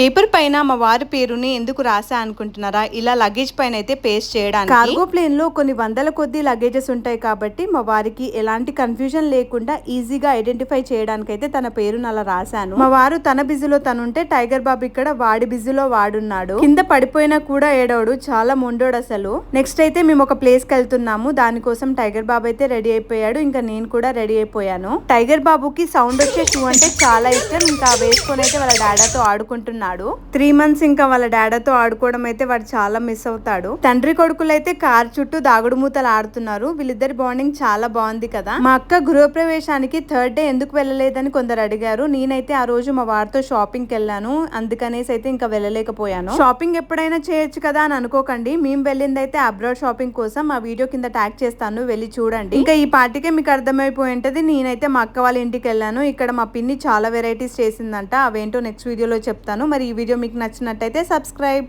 Paper పైన మా వారి పేరుని ఎందుకు రాసా అనుకుంటున్నారా? ఇలా లగేజ్ పైన అయితే పేస్ట్ చేయడానికి. కార్గో ప్లేన్ లో కొన్ని వందల కొద్ది లగేజెస్ ఉంటాయి కాబట్టి మా వారికి ఎలాంటి కన్ఫ్యూజన్ లేకుండా ఈజీగా ఐడెంటిఫై చేయడానికి అయితే తన పేరును అలా రాశాను. మా వారు తన బిజీలో తనుంటే టైగర్ బాబు ఇక్కడ వాడి బిజీలో వాడున్నాడు. కింద పడిపోయినా కూడా ఏడవడు, చాలా మొండోడు అసలు. నెక్స్ట్ అయితే మేము ఒక ప్లేస్ కి వెళ్తున్నాము. దానికోసం టైగర్ బాబు అయితే రెడీ అయిపోయాడు, ఇంకా నేను కూడా రెడీ అయిపోయాను. టైగర్ బాబుకి సౌండ్ వచ్చే షూ అంటే చాలా ఇష్టం, ఇంకా వేసుకొని అయితే వాళ్ళ డాడాతో ఆడుకుంటున్నాడు. 3 months ఇంకా వాళ్ళ డాడాతో ఆడుకోవడం అయితే వాడు చాలా మిస్ అవుతాడు. తండ్రి కొడుకులు అయితే కార్ చుట్టూ దాగుడు మూతలు ఆడుతున్నారు. వీళ్ళిద్దరి బాండింగ్ చాలా బాగుంది కదా. మా అక్క గృహప్రవేశానికి 3rd డే ఎందుకు వెళ్ళలేదని కొందరు అడిగారు. నేనైతే ఆ రోజు మా వారితో షాపింగ్ కి వెళ్ళాను, అందుకనేసి అయితే ఇంకా వెళ్ళలేకపోయాను. షాపింగ్ ఎప్పుడైనా చేయొచ్చు కదా అని అనుకోకండి. మేము వెళ్ళింది అయితే అబ్రాడ్ షాపింగ్ కోసం. ఆ వీడియో కింద ట్యాగ్ చేస్తాను, వెళ్ళి చూడండి. ఇంకా ఈ పార్టీకే మీకు అర్థమైపోయి ఉంటది. నేనైతే మా అక్క వాళ్ళ ఇంటికి వెళ్ళాను. ఇక్కడ మా పిన్ని చాలా వెరైటీస్ చేసిందంట, అవేంటో నెక్స్ట్ వీడియోలో చెప్తాను. మరి ఈ వీడియో మీకు నచ్చినట్టయితే సబ్స్క్రైబ్.